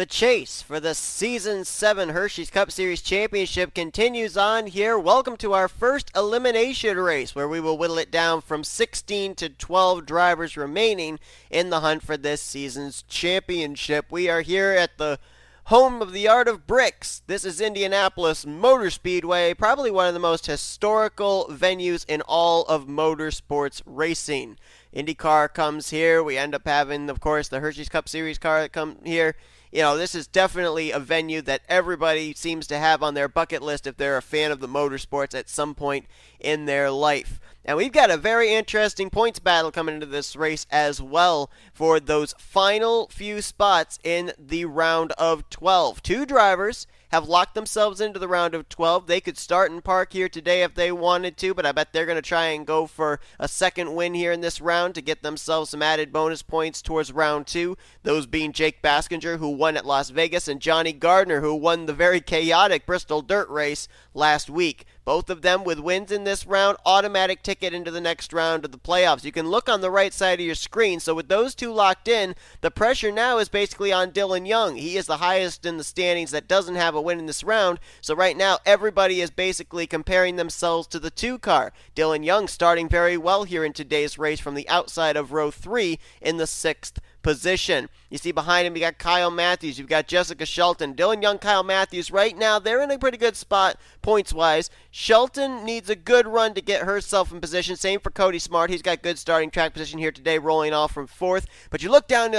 chase for the Season 7 Hersheys Cup Series Championship continues on here. Welcome to our first elimination race, where we will whittle it down from 16 to 12 drivers remaining in the hunt for this season's championship. We are here at the home of the art of bricks. This is Indianapolis Motor Speedway, probably one of the most historical venues in all of motorsports racing. IndyCar comes here. We end up having, of course, the Hersheys Cup Series car that come here. You know, this is definitely a venue that everybody seems to have on their bucket list if they're a fan of the motorsports at some point in their life. And we've got a very interesting points battle coming into this race as well for those final few spots in the round of 12. Two drivers have locked themselves into the round of 12. They could start and park here today if they wanted to, but I bet they're going to try and go for a second win here in this round to get themselves some added bonus points towards round 2. Those being Jake Baskinger, who won at Las Vegas, and J Gardner, who won the very chaotic Bristol Dirt Race last week. Both of them with wins in this round, automatic ticket into the next round of the playoffs. You can look on the right side of your screen. So with those two locked in, the pressure now is basically on Dylan Young. He is the highest in the standings that doesn't have a win in this round. So right now, everybody is basically comparing themselves to the 2 car. Dylan Young starting very well here in today's race from the outside of row 3 in the 6th position. You see behind him, you got Kyle Mathews, you've got Jessica Shelton. Dylan Young, Kyle Mathews, right now, they're in a pretty good spot points-wise. Shelton needs a good run to get herself in position. Same for Cody Smart. He's got good starting track position here today, rolling off from 4th. But you look down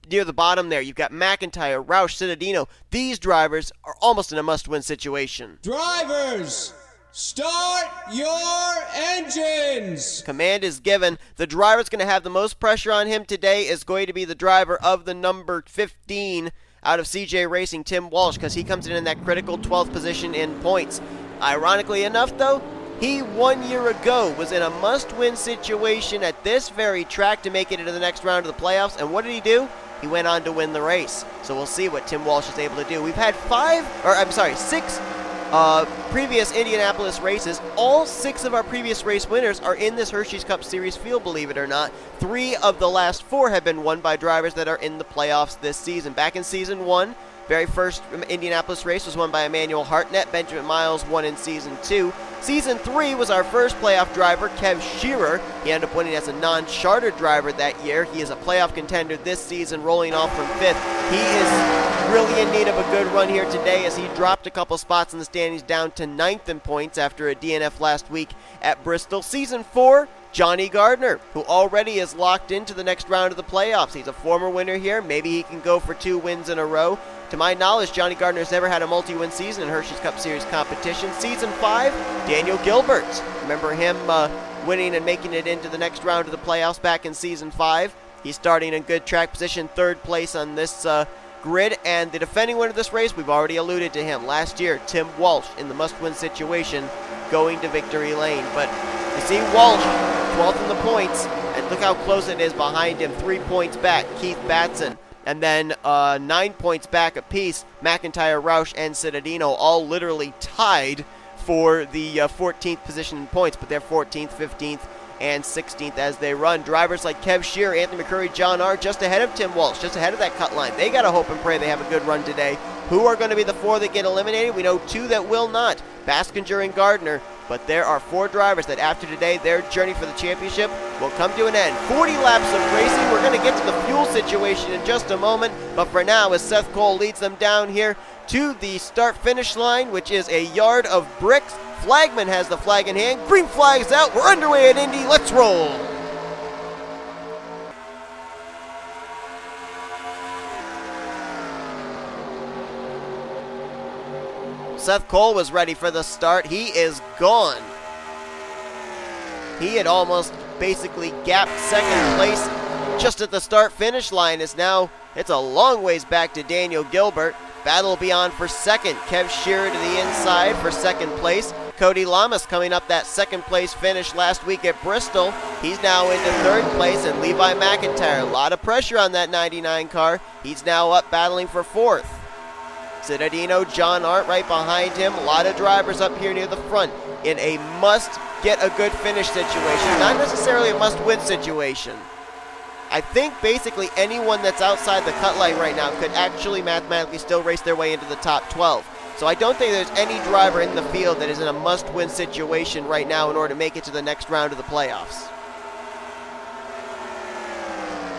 near the bottom there, you've got McIntire, Roush, Cittadino. These drivers are almost in a must-win situation. Drivers, start your engines! Command is given. The driver's going to have the most pressure on him today is going to be the driver of the number 15 out of CJ Racing, Tim Walsh, because he comes in that critical 12th position in points. Ironically enough, though, he 1 year ago was in a must-win situation at this very track to make it into the next round of the playoffs, and what did he do? He went on to win the race. So we'll see what Tim Walsh is able to do. We've had 6 previous Indianapolis races. All 6 of our previous race winners are in this Hersheys Cup Series field, believe it or not. 3 of the last 4 have been won by drivers that are in the playoffs this season. Back in Season 1, very first Indianapolis race was won by Emmanuel Hartnett. Benjamin Miles won in Season 2. Season 3 was our first playoff driver, K Shearer. He ended up winning as a non-chartered driver that year. He is a playoff contender this season, rolling off from 5th. He is really in need of a good run here today as he dropped a couple spots in the standings down to 9th in points after a DNF last week at Bristol. Season 4, J Gardner, who already is locked into the next round of the playoffs. He's a former winner here. Maybe he can go for 2 wins in a row. To my knowledge, J Gardner has never had a multi-win season in Hersheys Cup Series competition. Season 5, Daniel Guilbert. Remember him winning and making it into the next round of the playoffs back in Season 5. He's starting in good track position, 3rd place on this grid. And the defending winner of this race, we've already alluded to him. Last year, Tim Walsh in the must-win situation going to victory lane. But you see Walsh, 12th in the points, and look how close it is behind him. 3 points back, Keith Batson. And then 9 points back apiece, McIntire, Roush, and Cittadino, all literally tied for the 14th position in points, but they're 14th, 15th, and 16th as they run. Drivers like K Shearer, Anthony McCrury, John R, just ahead of Tim Walsh, just ahead of that cut line. They got to hope and pray they have a good run today. Who are going to be the 4 that get eliminated? We know 2 that will not, Baskinger and Gardner. But there are 4 drivers that after today, their journey for the championship will come to an end. 40 laps of racing. We're going to get to the fuel situation in just a moment. But for now, as Seth Cole leads them down here to the start-finish line, which is a yard of bricks. Flagman has the flag in hand. Green flag's out. We're underway at Indy. Let's roll. Seth Cole was ready for the start. He is gone. He had almost basically gapped 2nd place just at the start-finish line. It's a long ways back to Daniel Guilbert. Battle will be on for 2nd. K Shearer to the inside for 2nd place. Cody Llamas coming up that 2nd place finish last week at Bristol. He's now into 3rd place, and Levi McIntire. A lot of pressure on that 99 car. He's now up battling for 4th. Cittadino, J Arndt right behind him. A lot of drivers up here near the front in a must-get-a-good-finish situation, not necessarily a must-win situation. I think basically anyone that's outside the cut line right now could actually mathematically still race their way into the top 12. So I don't think there's any driver in the field that is in a must-win situation right now in order to make it to the next round of the playoffs.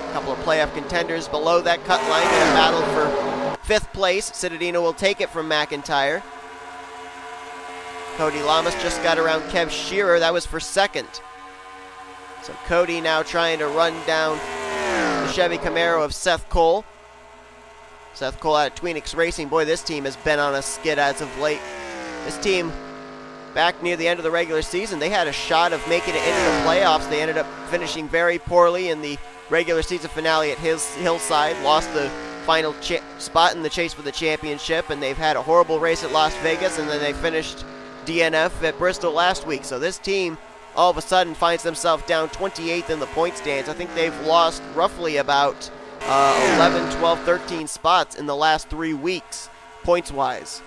A couple of playoff contenders below that cut line in a battle for 5th place. Cittadino will take it from McIntire. Cody Llamas just got around K Shearer. That was for 2nd. So Cody now trying to run down the Chevy Camaro of Seth Cole. Seth Cole out of Tweenix Racing. Boy, this team has been on a skid as of late. This team, back near the end of the regular season, they had a shot of making it into the playoffs. They ended up finishing very poorly in the regular season finale at Hillside. Lost the final spot in the chase for the championship, and they've had a horrible race at Las Vegas, and then they finished DNF at Bristol last week. So this team all of a sudden finds themselves down 28th in the point stands. I think they've lost roughly about 11, 12, 13 spots in the last 3 weeks, points-wise.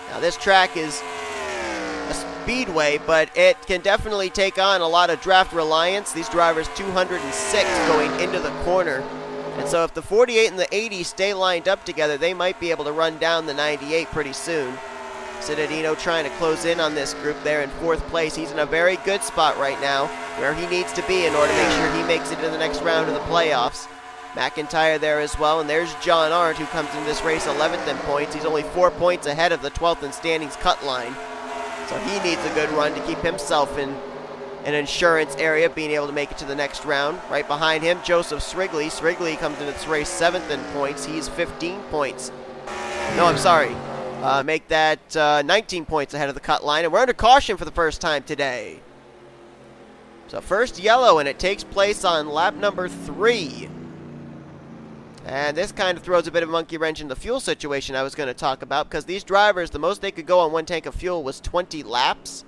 Now this track is a speedway, but it can definitely take on a lot of draft reliance. These drivers 206 going into the corner. And so if the 48 and the 80 stay lined up together, they might be able to run down the 98 pretty soon. Cittadino trying to close in on this group there in 4th place. He's in a very good spot right now, where he needs to be in order to make sure he makes it to the next round of the playoffs. McIntire there as well, and there's J Arndt, who comes into this race 11th in points. He's only 4 points ahead of the 12th in standings cut line. So he needs a good run to keep himself in an insurance area, being able to make it to the next round. Right behind him, J Srigley. Srigley comes into this race 7th in points. He's 15 points. No, I'm sorry. Make that 19 points ahead of the cut line. And we're under caution for the first time today. So first yellow, and it takes place on lap number 3. And this kind of throws a bit of a monkey wrench in the fuel situation I was going to talk about, because these drivers, the most they could go on one tank of fuel was 20 laps,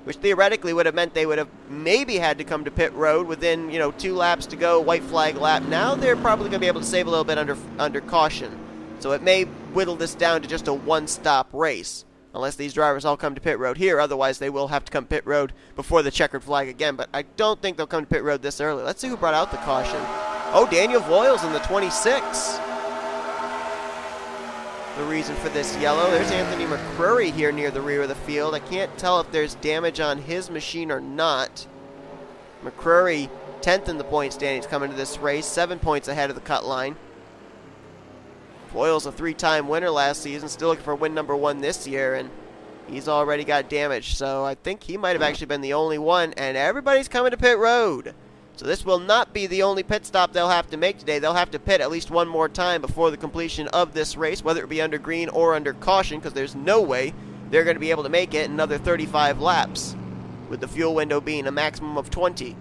which theoretically would have meant they would have maybe had to come to pit road within, 2 laps to go, white flag lap. Now they're probably going to be able to save a little bit under caution. So it may whittle this down to just a one-stop race, unless these drivers all come to pit road here. Otherwise, they will have to come pit road before the checkered flag again. But I don't think they'll come to pit road this early. Let's see who brought out the caution. Oh, Daniel Voyles in the 26. The reason for this yellow. There's Anthony McCrury here near the rear of the field. I can't tell if there's damage on his machine or not. McCrury, 10th in the point standings coming to this race, 7 points ahead of the cut line. Voyles, a 3-time winner last season, still looking for win number 1 this year, and he's already got damage. So I think he might have actually been the only one, and everybody's coming to pit road. So this will not be the only pit stop they'll have to make today. They'll have to pit at least one more time before the completion of this race, whether it be under green or under caution, because there's no way they're going to be able to make it another 35 laps, with the fuel window being a maximum of 20.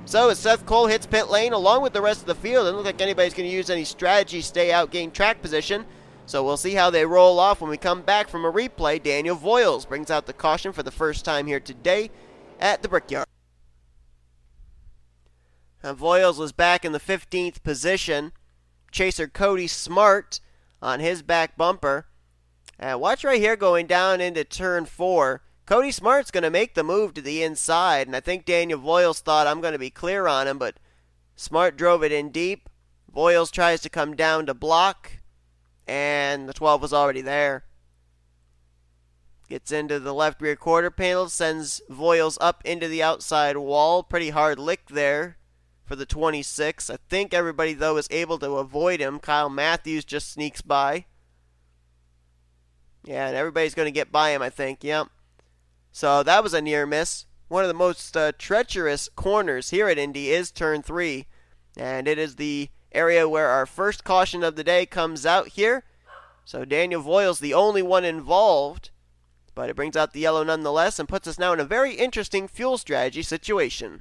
So as Seth Cole hits pit lane along with the rest of the field, it doesn't look like anybody's going to use any strategy, stay out, gain track position. So we'll see how they roll off when we come back from a replay. Daniel Voyles brings out the caution for the first time here today at the Brickyard. Now Voyles was back in the 15th position. Chaser Cody Smart on his back bumper. And watch right here going down into turn 4. Cody Smart's going to make the move to the inside, and I think Daniel Voyles thought, I'm going to be clear on him, but Smart drove it in deep. Voyles tries to come down to block, and the 12 was already there. Gets into the left rear quarter panel, sends Voyles up into the outside wall. Pretty hard lick there for the 26. I think everybody, though, is able to avoid him. K Mathews just sneaks by. Yeah, and everybody's going to get by him, I think. Yep. So that was a near miss. One of the most treacherous corners here at Indy is turn 3. And it is the area where our first caution of the day comes out here. So Daniel Voyles, the only one involved. But it brings out the yellow nonetheless and puts us now in a very interesting fuel strategy situation.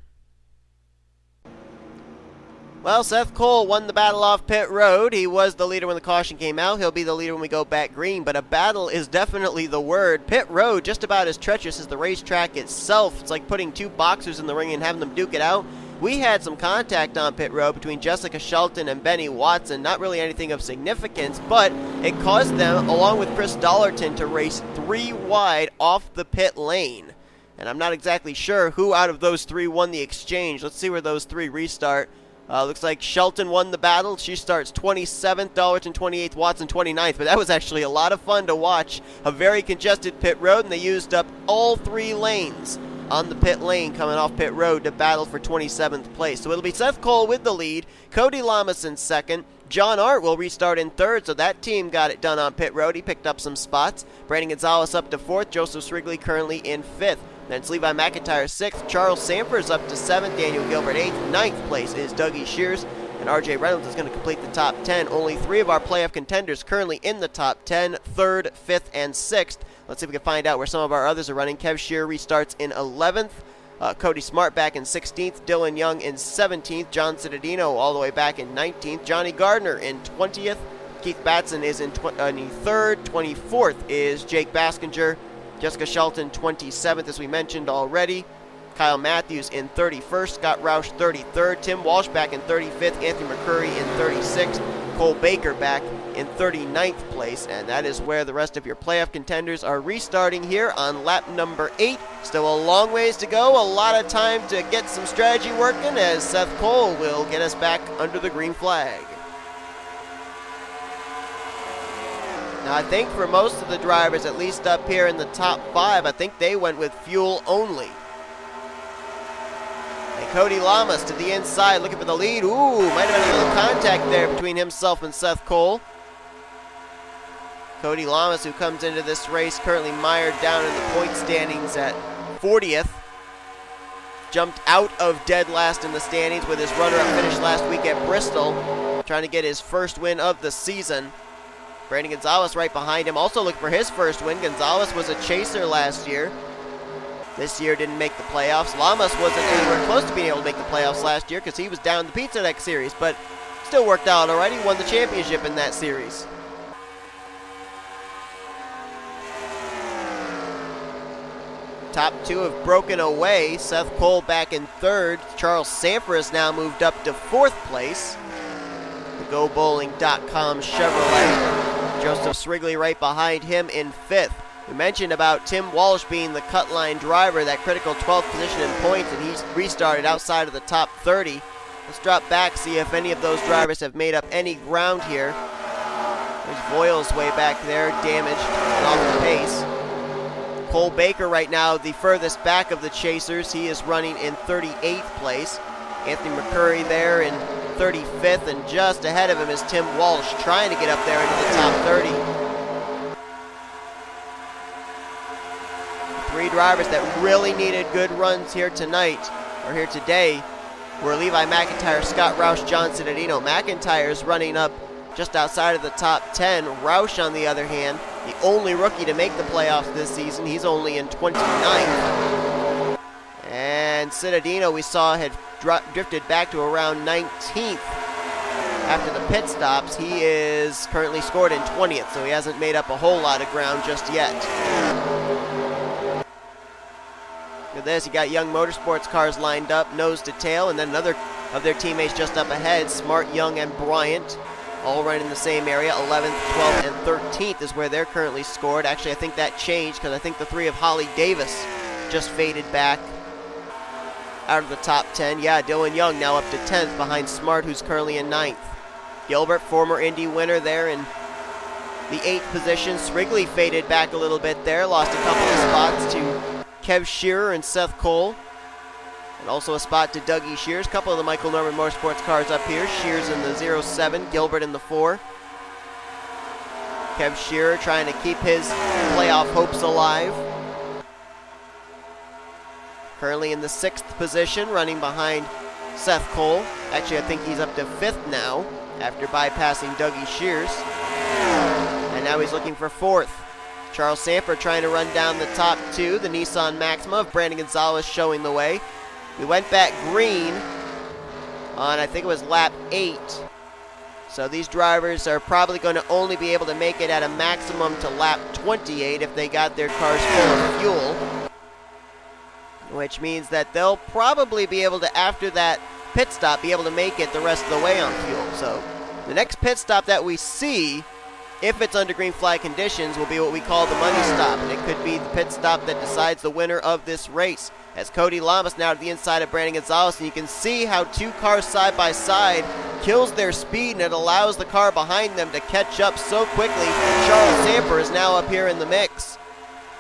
Well, Seth Cole won the battle off pit road. He was the leader when the caution came out. He'll be the leader when we go back green, but a battle is definitely the word. Pit road, just about as treacherous as the racetrack itself. It's like putting 2 boxers in the ring and having them duke it out. We had some contact on pit road between Jessica Shelton and Benny Watson. Not really anything of significance, but it caused them, along with Chris Dollarton, to race 3 wide off the pit lane. And I'm not exactly sure who out of those three won the exchange. Let's see where those three restart. Looks like Shelton won the battle. She starts 27th, Darlington 28th, Watson 29th. But that was actually a lot of fun to watch. A very congested pit road, and they used up all three lanes on the pit lane coming off pit road to battle for 27th place. So it'll be Seth Cole with the lead, K Llamas in second. J Arndt will restart in third, so that team got it done on pit road. He picked up some spots. Brandon Gonzales up to fourth. J Srigley currently in fifth. Then it's Levi McIntire 6th. Charles Sandfer's up to 7th. Daniel Guilbert 8th. 9th place is D Shears. And R Reynolds is going to complete the top 10. Only 3 of our playoff contenders currently in the top 10. 3rd, 5th, and 6th. Let's see if we can find out where some of our others are running. K Shearer restarts in 11th. Cody Smart back in 16th. Dylan Young in 17th. J Cittadino all the way back in 19th. J Gardner in 20th. Keith Batson is in 23rd. 24th is Jake Baskinger. Jessica Shelton, 27th, as we mentioned already. K Mathews in 31st. Scott Roush, 33rd. T Walch back in 35th. Anthony McCrury in 36th. Cole Baker back in 39th place. And that is where the rest of your playoff contenders are restarting here on lap number 8. Still a long ways to go. A lot of time to get some strategy working as Seth Cole will get us back under the green flag. Now, I think for most of the drivers, at least up here in the top 5, I think they went with fuel only. And K Llamas to the inside, looking for the lead. Ooh, might have been a little contact there between himself and Seth Cole. K Llamas, who comes into this race, currently mired down in the point standings at 40th. Jumped out of dead last in the standings with his runner-up finish last week at Bristol, trying to get his first win of the season. Brandon Gonzales right behind him, also looking for his first win. Gonzales was a chaser last year. This year didn't make the playoffs. Llamas wasn't anywhere close to being able to make the playoffs last year because he was down the Pizza Deck Series, but still worked out all right. He won the championship in that series. Top 2 have broken away. Seth Cole back in 3rd. Charles Sandfer has now moved up to 4th place. The GoBowling.com Chevrolet. Joseph Srigley right behind him in 5th. We mentioned about T Walch being the cut line driver, that critical 12th position in points, and he's restarted outside of the top 30. Let's drop back, see if any of those drivers have made up any ground here. There's Voyles way back there, damaged and off the pace. Cole Baker right now, the furthest back of the chasers. He is running in 38th place. Anthony McCrury there in 35th, and just ahead of him is T Walch, trying to get up there into the top 30. 3 drivers that really needed good runs here tonight, or here today, were Levi McIntire, Scott Roush, J Cittadino. McIntire's running up just outside of the top 10. Roush, on the other hand, the only rookie to make the playoffs this season. He's only in 29th. And Cittadino, we saw, had drifted back to around 19th after the pit stops. He is currently scored in 20th, so he hasn't made up a whole lot of ground just yet. Look at this, you got Young Motorsports cars lined up, nose to tail, and then another of their teammates just up ahead, Smart, Young, and Bryant, all running in the same area. 11th, 12th, and 13th is where they're currently scored. Actually, I think that changed because I think the 3 of Holly Davis just faded back out of the top 10. Yeah, Dylan Young now up to 10th behind Smart, who's currently in 9th. Gilbert, former Indy winner, there in the 8th position. Srigley faded back a little bit there, lost a couple of spots to K Shearer and Seth Cole. And also a spot to D Shears. A couple of the Michael Norman Motorsports cars up here. Shears in the 07, Gilbert in the 4. K Shearer trying to keep his playoff hopes alive. Currently in the 6th position, running behind Seth Cole. Actually, I think he's up to 5th now after bypassing D Shears. And now he's looking for 4th. Charles Sandfer trying to run down the top 2. The Nissan Maxima of Brandon Gonzales showing the way. We went back green on, I think it was lap 8. So these drivers are probably going to only be able to make it at a maximum to lap 28 if they got their cars full of fuel. Which means that they'll probably be able to, after that pit stop, be able to make it the rest of the way on fuel. So the next pit stop that we see if it's under green flag conditions, will be what we call the money stop, and it could be the pit stop that decides the winner of this race. As K Llamas now to the inside of Brandon Gonzales, and you can see how two cars side by side kills their speed, and it allows the car behind them to catch up so quickly. Charles Sandfer is now up here in the mix,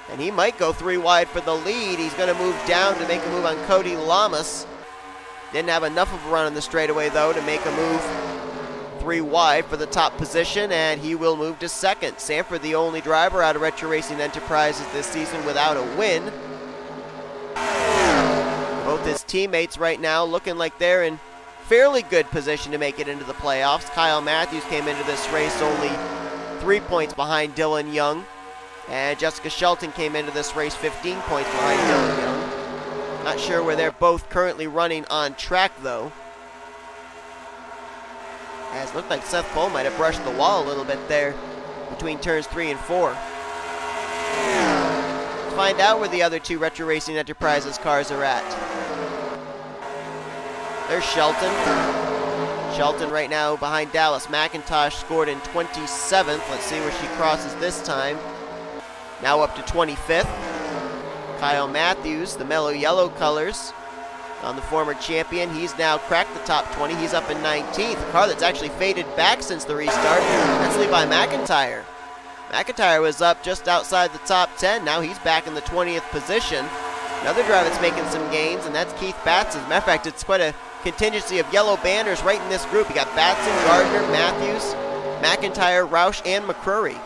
and he might go 3 wide for the lead. He's going to move down to make a move on K Llamas. Didn't have enough of a run on the straightaway, though, to make a move 3 wide for the top position, and he will move to second. Sandfer, the only driver out of Retro Racing Enterprises this season without a win. Both his teammates right now looking like they're in fairly good position to make it into the playoffs. K Mathews came into this race only 3 points behind Dylan Young, and Jessica Shelton came into this race 15 points behind Dylan Young. Not sure where they're both currently running on track, though. As it looked like Seth Cole might have brushed the wall a little bit there between turns 3 and 4. Let's find out where the other 2 Retro Racing Enterprises cars are at. There's Shelton. Shelton right now behind Dallas. McIntosh scored in 27th. Let's see where she crosses this time. Now up to 25th. K Mathews, the mellow yellow colors on the former champion. He's now cracked the top 20. He's up in 19th. A car that's actually faded back since the restart. That's Levi McIntyre. McIntyre was up just outside the top 10. Now he's back in the 20th position. Another driver that's making some gains, and that's Keith Batson. As a matter of fact, it's quite a contingency of yellow banners right in this group. You got Batson, Gardner, Mathews, McIntyre, Roush, and McCrury.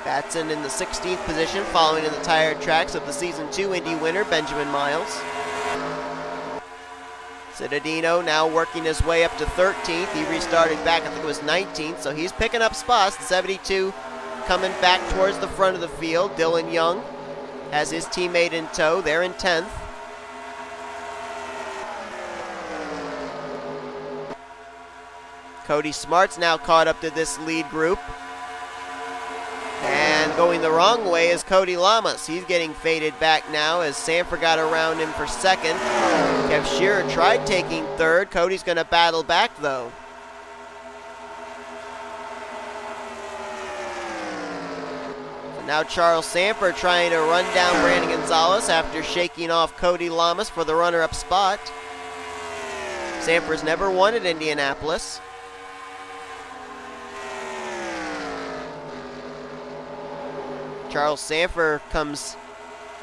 Batson in the 16th position, following in the tire tracks of the Season 2 Indy winner, Benjamin Miles. Cittadino now working his way up to 13th. He restarted back, I think it was 19th, so he's picking up spots. The 72 coming back towards the front of the field. Dylan Young has his teammate in tow. They're in 10th. Cody Smart's now caught up to this lead group. And going the wrong way is K Llamas. He's getting faded back now as Sandfer got around him for second. K Shearer tried taking third. Cody's going to battle back, though. So now Charles Sandfer trying to run down Brandon Gonzales after shaking off K Llamas for the runner-up spot. Sandfer's never won at Indianapolis. Charles Sandfer comes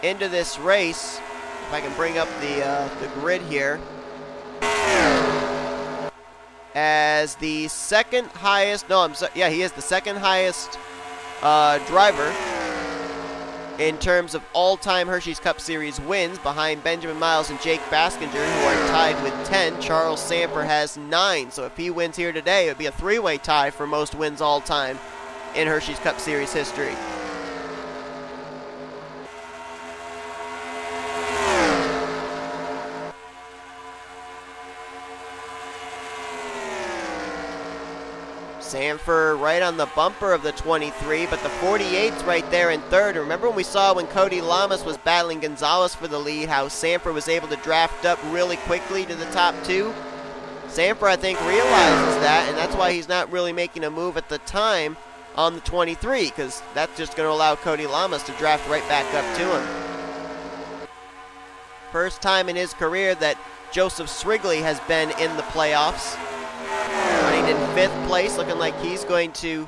into this race. If I can bring up the grid here, as the second highest. No, yeah, he is the second highest driver in terms of all-time Hersheys Cup Series wins, behind Benjamin Miles and Jake Baskinger, who are tied with 10. Charles Sandfer has 9. So if he wins here today, it would be a 3-way tie for most wins all-time in Hersheys Cup Series history. Sandfer right on the bumper of the 23, but the 48's right there in third. Remember when we saw when K Llamas was battling Gonzales for the lead, how Sandfer was able to draft up really quickly to the top 2? Sandfer, I think, realizes that, and that's why he's not really making a move at the time on the 23, because that's just going to allow K Llamas to draft right back up to him. First time in his career that Joseph Srigley has been in the playoffs. Running in 5th place, looking like he's going to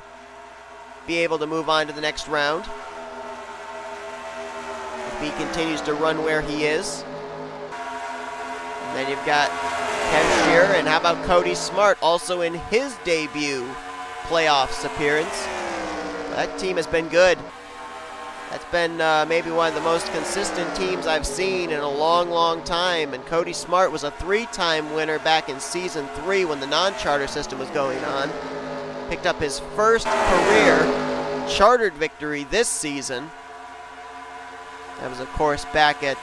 be able to move on to the next round if he continues to run where he is. And then you've got K Shearer, and how about Cody Smart, also in his debut playoffs appearance. That team has been good. That's been maybe one of the most consistent teams I've seen in a long, long time. And Cody Smart was a 3-time winner back in Season 3 when the non-charter system was going on. Picked up his first career chartered victory this season. That was, of course, back at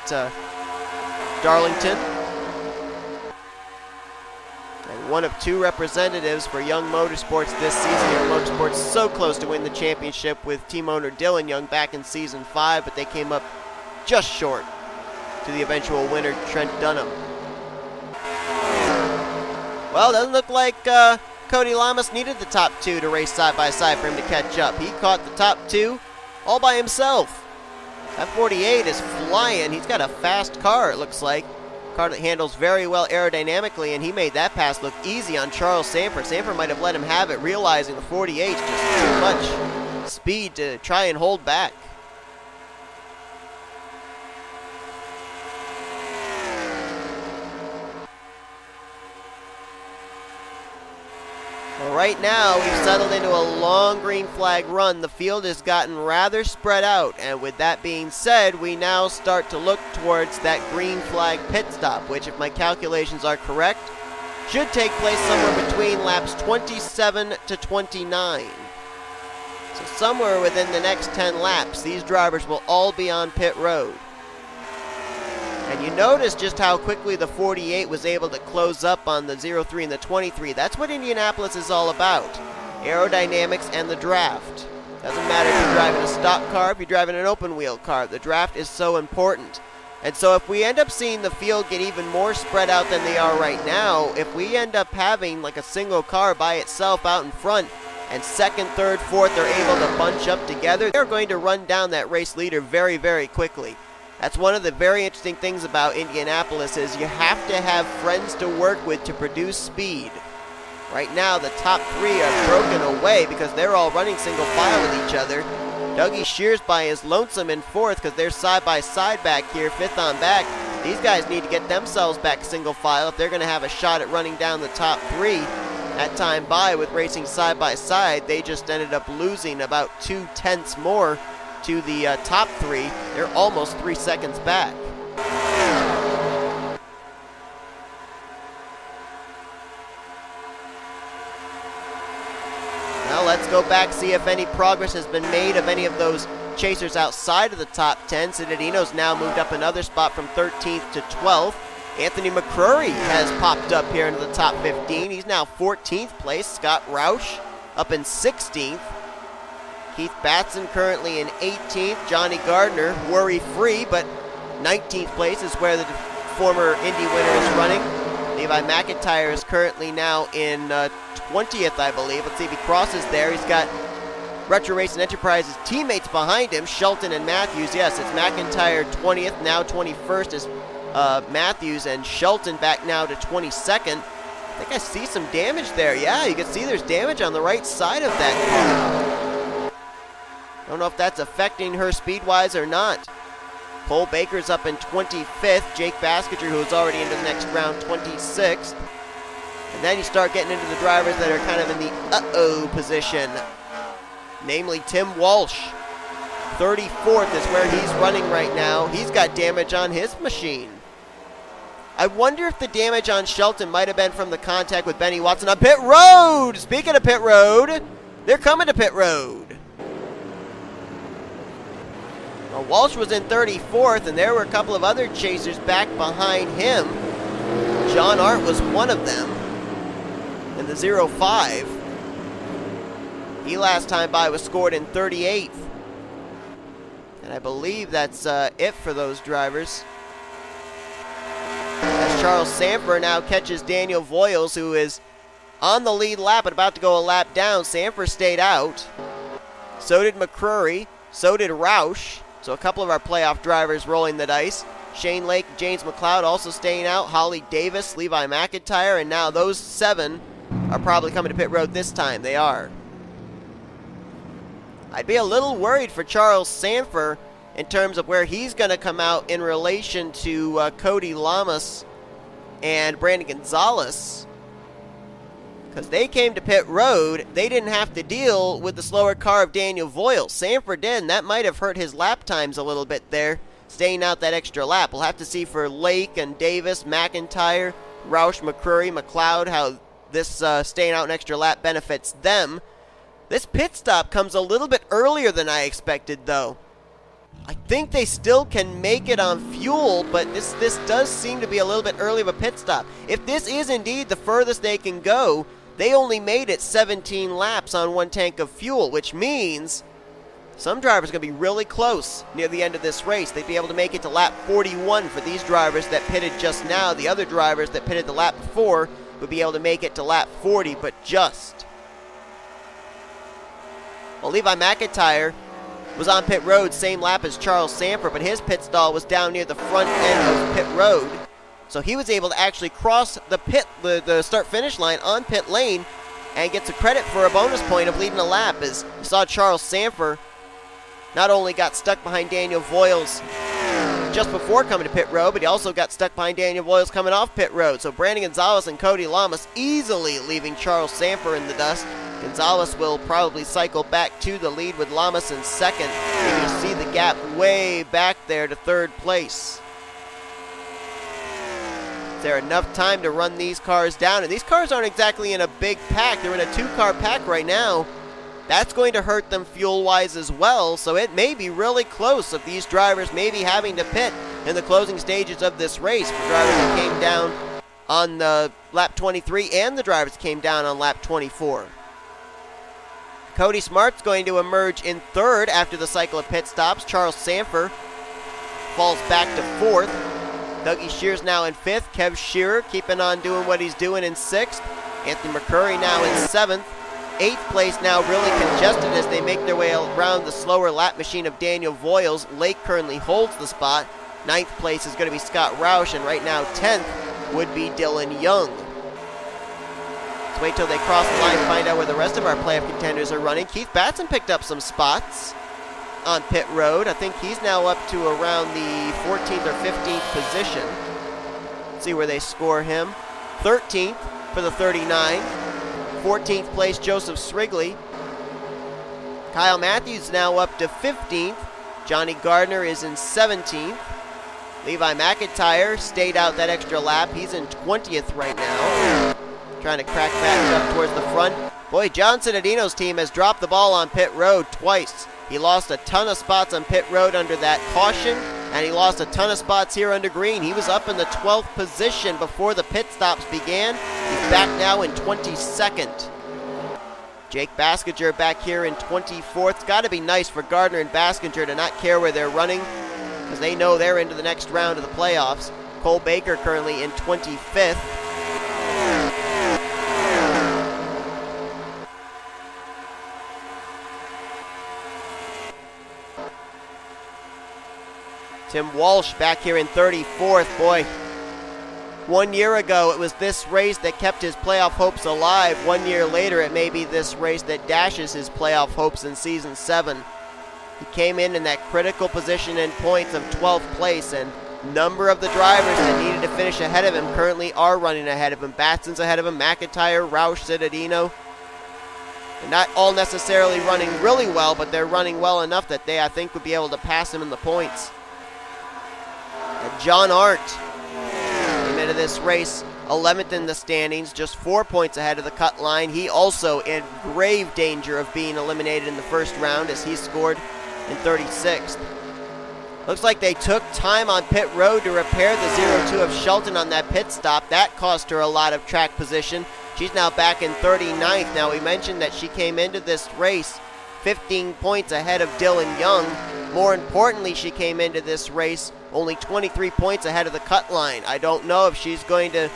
Darlington. And one of 2 representatives for Young Motorsports this season. Young Motorsports so close to win the championship with team owner Dylan Young back in Season 5, but they came up just short to the eventual winner, Trent Dunham. Well, doesn't look like Cody Llamas needed the top two to race side by side for him to catch up. He caught the top two all by himself. That 48 is flying. He's got a fast car, it looks like. Car that handles very well aerodynamically, and he made that pass look easy on Charles Sandfer. Sandfer might have let him have it, realizing the 48 is just too much speed to try and hold back. Well, right now, we've settled into a long green flag run. The field has gotten rather spread out, and with that being said, we now start to look towards that green flag pit stop, which, if my calculations are correct, should take place somewhere between laps 27 to 29. So somewhere within the next 10 laps, these drivers will all be on pit road. And you notice just how quickly the 48 was able to close up on the 03 and the 23. That's what Indianapolis is all about. Aerodynamics and the draft. Doesn't matter if you're driving a stock car, if you're driving an open wheel car. The draft is so important. And so if we end up seeing the field get even more spread out than they are right now, if we end up having like a single car by itself out in front, and second, third, fourth are able to bunch up together, they're going to run down that race leader very, very quickly. That's one of the very interesting things about Indianapolis is you have to have friends to work with to produce speed. Right now, the top three are broken away because they're all running single file with each other. Dougie Shears by his lonesome in fourth because they're side by side back here, fifth on back. These guys need to get themselves back single file if they're going to have a shot at running down the top three. That time by with racing side by side, they just ended up losing about 2/10 more to the top three. They're almost 3 seconds back. Now let's go back, see if any progress has been made of any of those chasers outside of the top 10. Cittadino's now moved up another spot from 13th to 12th. Anthony McCrury has popped up here into the top 15. He's now 14th place. Scott Roush up in 16th. Keith Batson currently in 18th. Johnny Gardner, worry-free, but 19th place is where the former Indy winner is running. Levi McIntire is currently now in 20th, I believe. Let's see if he crosses there. He's got Retro Racing Enterprises teammates behind him, Shelton and Mathews. Yes, it's McIntire 20th, now 21st is Mathews, and Shelton back now to 22nd. I think I see some damage there. Yeah, you can see there's damage on the right side of that car. I don't know if that's affecting her speed-wise or not. Cole Baker's up in 25th. Jake Baskinger, who's already into the next round, 26th. And then you start getting into the drivers that are kind of in the uh-oh position. Namely Tim Walsh. 34th is where he's running right now. He's got damage on his machine. I wonder if the damage on Shelton might have been from the contact with Benny Watson on pit road. Speaking of pit road, they're coming to pit road. Well, Walsh was in 34th, and there were a couple of other chasers back behind him. John Arndt was one of them in the 05. He last time by was scored in 38th. And I believe that's it for those drivers. As Charles Sandfer now catches Daniel Voyles, who is on the lead lap but about to go a lap down. Sandfer stayed out. So did McCrury. So did Roush. So a couple of our playoff drivers rolling the dice. Shane Lake, James McCloud also staying out. Holly Davis, Levi McIntire, and now those 7 are probably coming to pit road this time. They are. I'd be a little worried for Charles Sandfer in terms of where he's going to come out in relation to Cody Llamas and Brandon Gonzales. Because they came to pit road, they didn't have to deal with the slower car of Daniel Voyles. Sandfer did, and that might have hurt his lap times a little bit there, staying out that extra lap. We'll have to see for Lake and Davis, McIntire, Roush, McCrury, McCloud, how this staying out an extra lap benefits them. This pit stop comes a little bit earlier than I expected, though. I think they still can make it on fuel, but this does seem to be a little bit early of a pit stop. If this is indeed the furthest they can go, they only made it 17 laps on 1 tank of fuel, which means some drivers are going to be really close near the end of this race. They'd be able to make it to lap 41 for these drivers that pitted just now. The other drivers that pitted the lap before would be able to make it to lap 40, but just. Well, Levi McIntyre was on pit road, same lap as Charles Sandfer, but his pit stall was down near the front end of pit road. So he was able to actually cross the start-finish line on pit lane and gets a credit for a bonus point of leading a lap, as you saw Charles Sandfer not only got stuck behind Daniel Voyles just before coming to pit road, but he also got stuck behind Daniel Voyles coming off pit road. So Brandon Gonzales and Cody Llamas easily leaving Charles Sandfer in the dust. Gonzales will probably cycle back to the lead with Llamas in second. You can see the gap way back there to third place. Is there enough time to run these cars down? And these cars aren't exactly in a big pack. They're in a 2-car pack right now. That's going to hurt them fuel-wise as well, so it may be really close of these drivers maybe having to pit in the closing stages of this race for drivers that came down on lap 23 and the drivers that came down on lap 24. Cody Smart's going to emerge in third after the cycle of pit stops. Charles Sandfer falls back to fourth. Dougie Shears now in fifth. K Shearer keeping on doing what he's doing in sixth. Anthony McCrury now in seventh. Eighth place now really congested as they make their way around the slower lap machine of Daniel Voyles. Lake currently holds the spot. Ninth place is going to be Scott Roush, and right now 10th would be Dylan Young. Let's wait till they cross the line and find out where the rest of our playoff contenders are running. Keith Batson picked up some spots on pit road. I think he's now up to around the 14th or 15th position. Let's see where they score him. 13th for the 39. 14th place, Joseph Srigley. Kyle Mathews now up to 15th. Johnny Gardner is in 17th. Levi McIntyre stayed out that extra lap. He's in 20th right now. Trying to crack back up towards the front. Boy, J Cittadino's team has dropped the ball on pit road twice. He lost a ton of spots on pit road under that caution, and he lost a ton of spots here under green. He was up in the 12th position before the pit stops began. He's back now in 22nd. Jake Baskinger back here in 24th. It's got to be nice for Gardner and Baskinger to not care where they're running, because they know they're into the next round of the playoffs. Cole Baker currently in 25th. Tim Walsh back here in 34th. Boy, 1 year ago it was this race that kept his playoff hopes alive. 1 year later it may be this race that dashes his playoff hopes in Season 7. He came in that critical position in points of 12th place, and a number of the drivers that needed to finish ahead of him currently are running ahead of him. Batson's ahead of him, McIntyre, Roush, Cittadino. They're not all necessarily running really well, but they're running well enough that they, I think, would be able to pass him in the points. And J Arndt came into this race 11th in the standings, just 4 points ahead of the cut line. He also in grave danger of being eliminated in the first round, as he scored in 36th. Looks like they took time on pit road to repair the 0-2 of Shelton on that pit stop. That cost her a lot of track position. She's now back in 39th. Now, we mentioned that she came into this race 15 points ahead of Dylan Young. More importantly, she came into this race only 23 points ahead of the cut line. I don't know if she's going to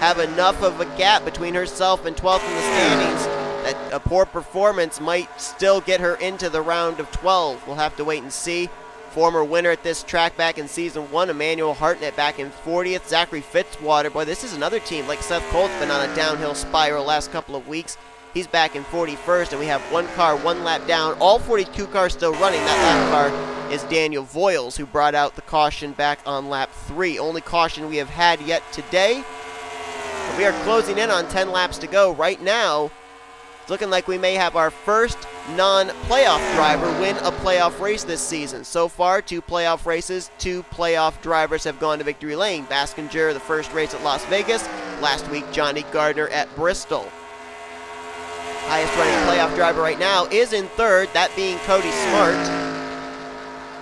have enough of a gap between herself and 12th in the standings that a poor performance might still get her into the round of 12. We'll have to wait and see. Former winner at this track back in Season 1, Emmanuel Hartnett back in 40th. Zachary Fitzwater, boy, this is another team like Seth Colt's been on a downhill spiral last couple of weeks. He's back in 41st, and we have one car, one lap down. All 42 cars still running. That lap car is Daniel Voyles, who brought out the caution back on lap 3. Only caution we have had yet today. And we are closing in on 10 laps to go. Right now, it's looking like we may have our first non-playoff driver win a playoff race this season. So far, 2 playoff races, 2 playoff drivers have gone to victory lane. Baskinger, the first race at Las Vegas. Last week, Johnny Gardner at Bristol. Highest running playoff driver right now is in third, that being Cody Smart.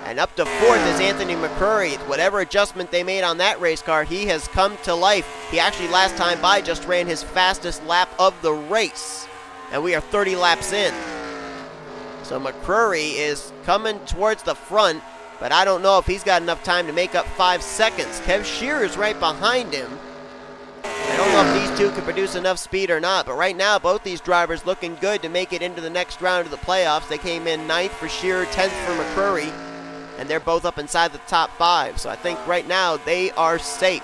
And up to fourth is Anthony McCrury. Whatever adjustment they made on that race car, he has come to life. He actually last time by just ran his fastest lap of the race. And we are 30 laps in. So McCrury is coming towards the front, but I don't know if he's got enough time to make up 5 seconds. K Shearer is right behind him. I don't know know if these two can produce enough speed or not, but right now both these drivers looking good to make it into the next round of the playoffs. They came in 9th for Shearer, 10th for McCrury, and they're both up inside the top 5. So I think right now they are safe.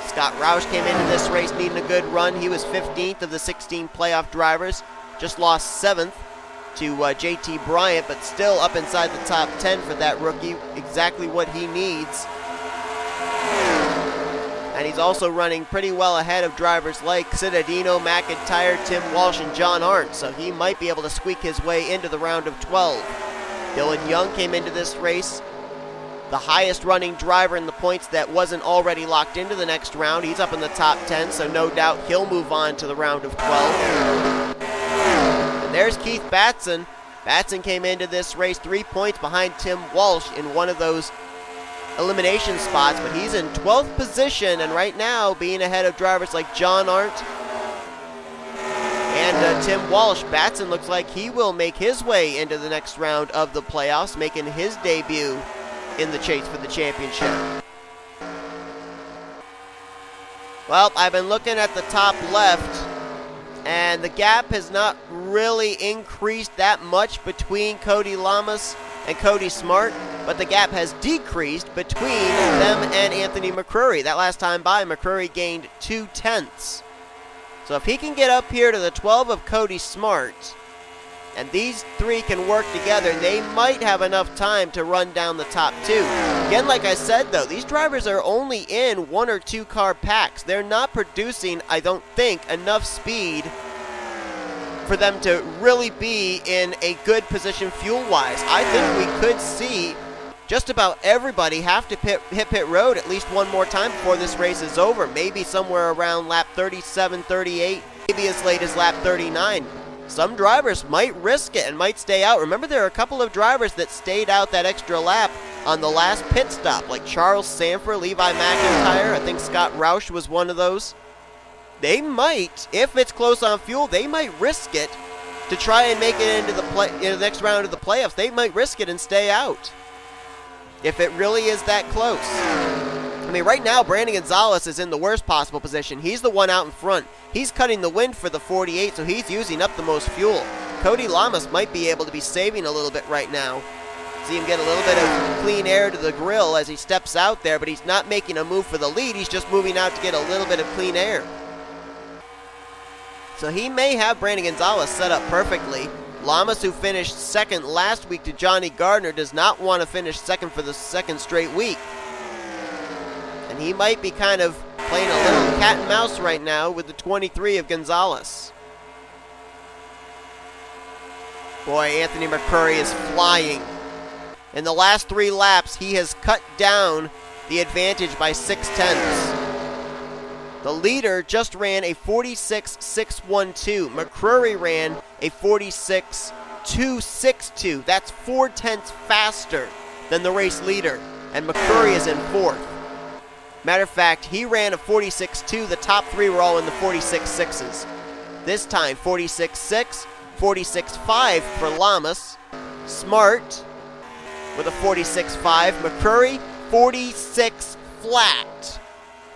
Scott Roush came into this race needing a good run. He was 15th of the 16 playoff drivers. Just lost 7th to JT Bryant, but still up inside the top 10 for that rookie. Exactly what he needs. And he's also running pretty well ahead of drivers like Cittadino, McIntire, Tim Walsh, and J Arndt, so he might be able to squeak his way into the round of 12. Dylan Young came into this race, the highest running driver in the points that wasn't already locked into the next round. He's up in the top 10, so no doubt he'll move on to the round of 12. And there's Keith Batson. Batson came into this race 3 points behind Tim Walsh in one of those elimination spots, but he's in 12th position, and right now being ahead of drivers like J Arndt and Tim Walsh. Batson looks like he will make his way into the next round of the playoffs, making his debut in the chase for the championship. Well, I've been looking at the top left, and the gap has not really increased that much between Cody Llamas and Cody Smart, but the gap has decreased between them and Anthony McCrury. That last time by, McCrury gained 2/10. So if he can get up here to the 12 of Cody Smart, and these three can work together, they might have enough time to run down the top 2. Again, like I said though, these drivers are only in 1 or 2 car packs. They're not producing, I don't think, enough speed for them to really be in a good position fuel-wise. I think we could see just about everybody have to hit pit road at least one more time before this race is over. Maybe somewhere around lap 37, 38, maybe as late as lap 39. Some drivers might risk it and might stay out. Remember, there are a couple of drivers that stayed out that extra lap on the last pit stop, like Charles Sandfer, Levi McIntire. I think Scott Roush was one of those. They might, if it's close on fuel, they might risk it to try and make it into the next round of the playoffs. They might risk it and stay out if it really is that close. I mean, right now, Brandon Gonzales is in the worst possible position. He's the one out in front. He's cutting the wind for the 48, so he's using up the most fuel. Cody Llamas might be able to be saving a little bit right now. See him get a little bit of clean air to the grill as he steps out there, but he's not making a move for the lead. He's just moving out to get a little bit of clean air. So he may have Brandon Gonzales set up perfectly. Llamas, who finished second last week to Johnny Gardner, does not want to finish second for the second straight week. And he might be kind of playing a little cat and mouse right now with the 23 of Gonzales. Boy, Anthony McCrury is flying. In the last 3 laps, he has cut down the advantage by 0.6. The leader just ran a 46.612. McCrury ran a 46.262. That's 0.4 faster than the race leader, and McCrury is in 4th. Matter of fact, he ran a 46.2. The top 3 were all in the 46.6s. This time, 46.6, 46.5 for Llamas. Smart with a 46.5. McCrury, 46 flat,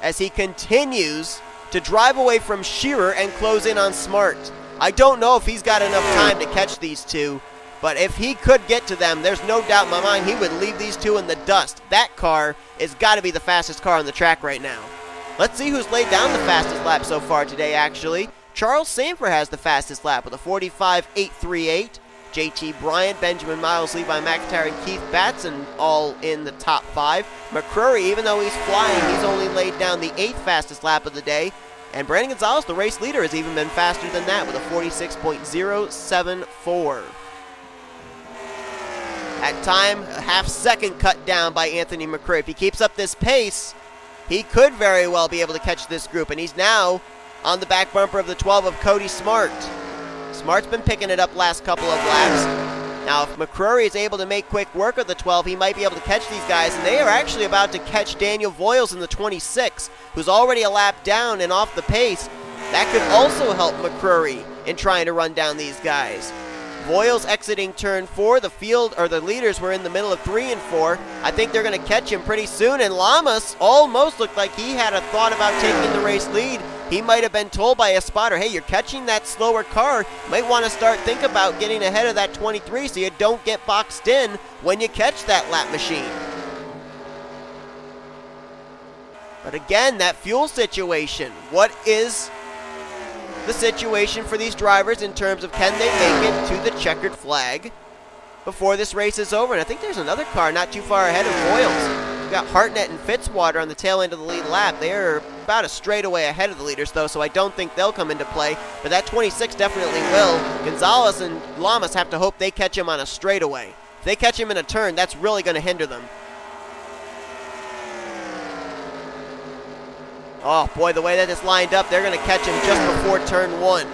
as he continues to drive away from Shearer and close in on Smart. I don't know if he's got enough time to catch these two, but if he could get to them, there's no doubt in my mind he would leave these two in the dust. That car has got to be the fastest car on the track right now. Let's see who's laid down the fastest lap so far today, actually. Charles Sandfer has the fastest lap with a 45.838. J Bryant, Benjamin Miles, Levi McIntire, and Keith Batson all in the top 5. McCrury, even though he's flying, he's only laid down the 8th fastest lap of the day. And Brandon Gonzales, the race leader, has even been faster than that with a 46.074. At time, a half-second cut down by Anthony McCrury. If he keeps up this pace, he could very well be able to catch this group. And he's now on the back bumper of the 12 of Cody Smart. Smart's been picking it up last couple of laps. Now, if McCrury is able to make quick work of the 12, he might be able to catch these guys. And they are actually about to catch D Voyles in the 26, who's already a lap down and off the pace. That could also help McCrury in trying to run down these guys. Voyles exiting turn 4. The leaders were in the middle of 3 and 4. I think they're going to catch him pretty soon. And Llamas almost looked like he had a thought about taking the race lead. He might have been told by a spotter, hey, you're catching that slower car. You might want to think about getting ahead of that 23 so you don't get boxed in when you catch that lap machine. But again, that fuel situation. What is the situation for these drivers in terms of can they make it to the checkered flag before this race is over? And I think there's another car not too far ahead of Voyles. We've got Hartnett and Fitzwater on the tail end of the lead lap. They're about a straightaway ahead of the leaders, though, so I don't think they'll come into play. But that 26 definitely will. Gonzales and Llamas have to hope they catch him on a straightaway. If they catch him in a turn, that's really going to hinder them. Oh, boy, the way that is lined up, they're going to catch him just before turn 1.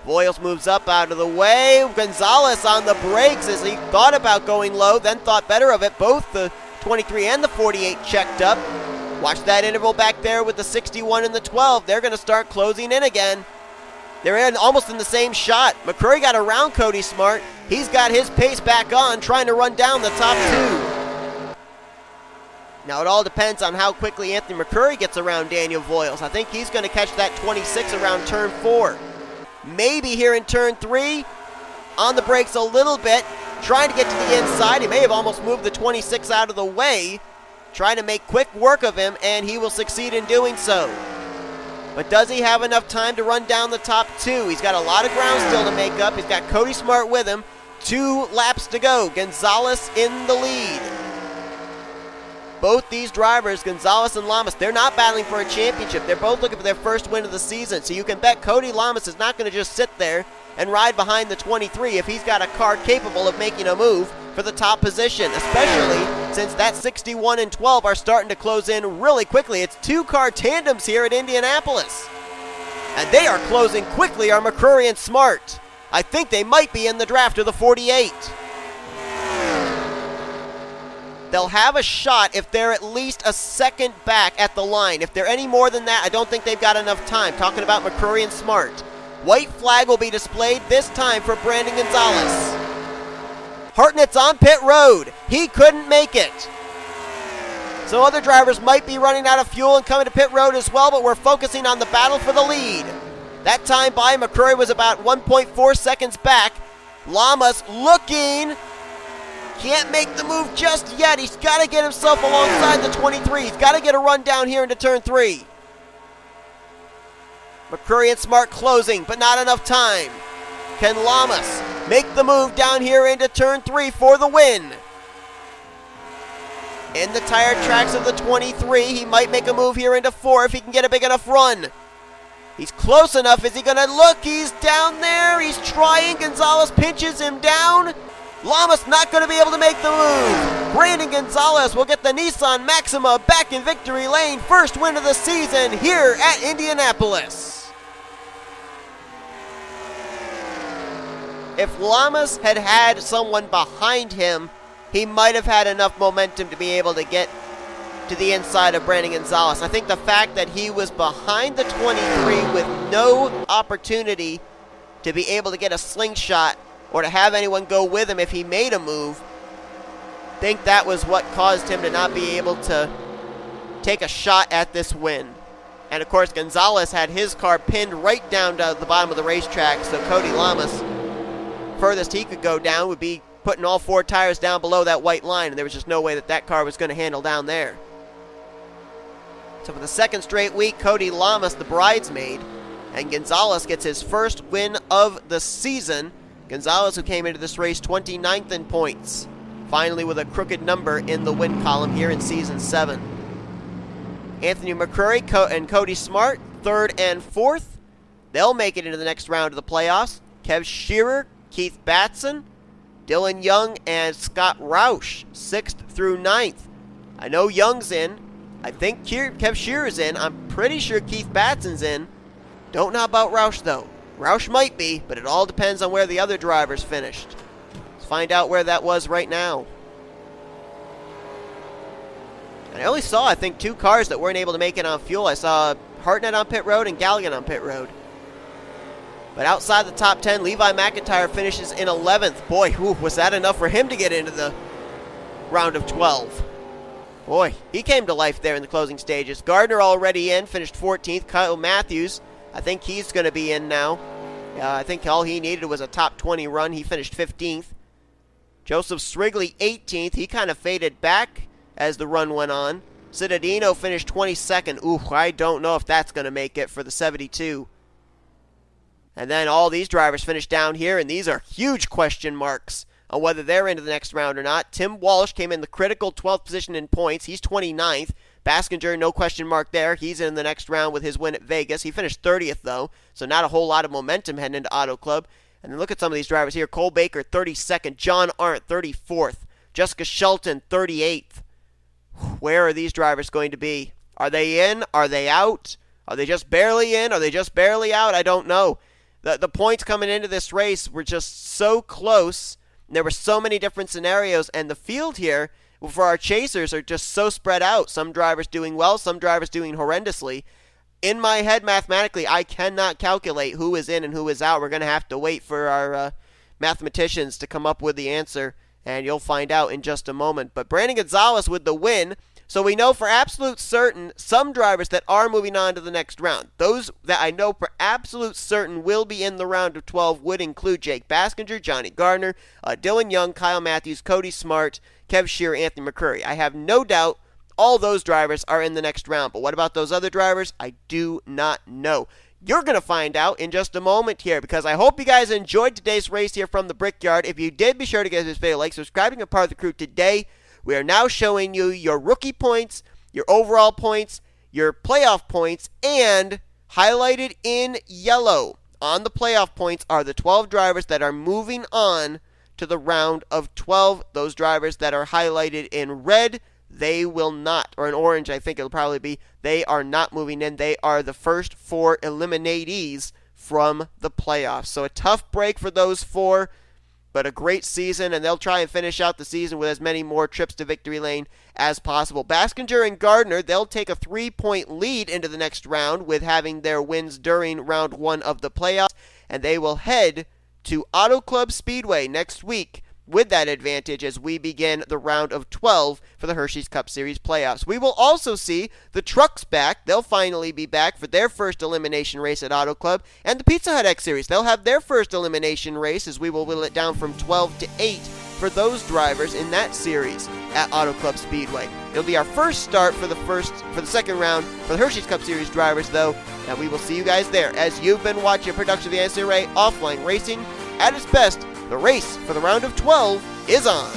Voyles moves up out of the way. Gonzales on the brakes as he thought about going low, then thought better of it. Both the 23 and the 48 checked up. Watch that interval back there with the 61 and the 12. They're going to start closing in again. They're almost in the same shot. McCrury got around Cody Smart. He's got his pace back on, trying to run down the top 2. Now, it all depends on how quickly Anthony McCrury gets around Daniel Voyles. I think he's going to catch that 26 around turn 4. Maybe here in turn 3, on the brakes a little bit, trying to get to the inside. He may have almost moved the 26 out of the way, trying to make quick work of him, and he will succeed in doing so. But does he have enough time to run down the top 2? He's got a lot of ground still to make up. He's got Cody Smart with him. 2 laps to go. Gonzales in the lead. Both these drivers, Gonzales and Llamas, they're not battling for a championship. They're both looking for their first win of the season. So you can bet Cody Llamas is not going to just sit there and ride behind the 23 if he's got a car capable of making a move for the top position, especially since that 61 and 12 are starting to close in really quickly. It's 2-car tandems here at Indianapolis. And they are closing quickly, are McCrury and Smart. I think they might be in the draft of the 48. They'll have a shot if they're at least a second back at the line. If they're any more than that, I don't think they've got enough time. Talking about McCrury and Smart. White flag will be displayed this time for Brandon Gonzales. Hartnett's on pit road. He couldn't make it. So other drivers might be running out of fuel and coming to pit road as well, but we're focusing on the battle for the lead. That time by McCrury was about 1.4 seconds back. Llamas looking. Can't make the move just yet. He's got to get himself alongside the 23. He's got to get a run down here into turn 3. McCrury and Smart closing, but not enough time. Can Llamas make the move down here into turn 3 for the win? In the tire tracks of the 23, he might make a move here into 4 if he can get a big enough run. He's close enough. Is he going to look? He's down there. He's trying. Gonzales pinches him down. Llamas not going to be able to make the move. Brandon Gonzales will get the Nissan Maxima back in victory lane. First win of the season here at Indianapolis. If Llamas had had someone behind him, he might have had enough momentum to be able to get to the inside of Brandon Gonzales. I think the fact that he was behind the 23 with no opportunity to be able to get a slingshot or to have anyone go with him if he made a move, I think that was what caused him to not be able to take a shot at this win. And of course, Gonzales had his car pinned right down to the bottom of the racetrack, so Cody Llamas, furthest he could go down would be putting all 4 tires down below that white line, and there was just no way that that car was going to handle down there. So for the second straight week, Cody Llamas, the bridesmaid, and Gonzales gets his first win of the season. Gonzales, who came into this race 29th in points, finally with a crooked number in the win column here in Season 7. Anthony McCrury and Cody Smart, 3rd and 4th. They'll make it into the next round of the playoffs. K Shearer, Keith Batson, Dylan Young, and Scott Roush, 6th through 9th. I know Young's in. I think K Shearer's in. I'm pretty sure Keith Batson's in. Don't know about Roush, though. Roush might be, but it all depends on where the other drivers finished. Let's find out where that was right now. And I only saw, I think, 2 cars that weren't able to make it on fuel. I saw Hartnett on pit road and Galligan on pit road. But outside the top 10, Levi McIntire finishes in 11th. Boy, was that enough for him to get into the round of 12. Boy, he came to life there in the closing stages. Gardner already in, finished 14th. K Mathews, I think he's going to be in now. I think all he needed was a top 20 run. He finished 15th. J Srigley, 18th. He kind of faded back as the run went on. Cittadino finished 22nd. Ooh, I don't know if that's going to make it for the 72. And then all these drivers finished down here, and these are huge question marks on whether they're into the next round or not. T Walch came in the critical 12th position in points. He's 29th. Baskinger, no question mark there. He's in the next round with his win at Vegas. He finished 30th, though, so not a whole lot of momentum heading into Auto Club. And then look at some of these drivers here. Cole Baker, 32nd. J Arndt, 34th. Jessica Shelton, 38th. Where are these drivers going to be? Are they in? Are they out? Are they just barely in? Are they just barely out? I don't know. The points coming into this race were just so close. There were so many different scenarios, and the field here for our chasers are just so spread out. Some drivers doing well, some drivers doing horrendously. In my head, mathematically, I cannot calculate who is in and who is out. We're going to have to wait for our mathematicians to come up with the answer, and you'll find out in just a moment. But Brandon Gonzales with the win. So we know for absolute certain some drivers that are moving on to the next round. Those that I know for absolute certain will be in the round of 12 would include Jake Baskinger, Johnny Gardner, Dylan Young, Kyle Mathews, Cody Smart, K Shearer, Anthony McCrury. I have no doubt all those drivers are in the next round. But what about those other drivers? I do not know. You're going to find out in just a moment here, because I hope you guys enjoyed today's race here from the Brickyard. If you did, be sure to give this video a like, subscribing, and part of the crew today. We are now showing you your rookie points, your overall points, your playoff points, and highlighted in yellow on the playoff points are the 12 drivers that are moving on to the round of 12. Those drivers that are highlighted in red, they will not, or in orange I think it'll probably be, they are not moving in. They are the first 4 eliminatees from the playoffs. So a tough break for those 4. But a great season, and they'll try and finish out the season with as many more trips to victory lane as possible. Baskinger and Gardner, they'll take a 3-point lead into the next round with having their wins during round 1 of the playoffs, and they will head to Auto Club Speedway next week with that advantage as we begin the round of 12 for the Hersheys Cup Series playoffs. We will also see the trucks back. They'll finally be back for their first elimination race at Auto Club. And the Pizza Hut X Series, they'll have their first elimination race as we will whittle it down from 12 to 8 for those drivers in that series at Auto Club Speedway. It'll be our first start for the second round for the Hersheys Cup Series drivers, though, and we will see you guys there. As you've been watching a production of the NNSCRA Offline Racing, at its best, the race for the round of 12 is on.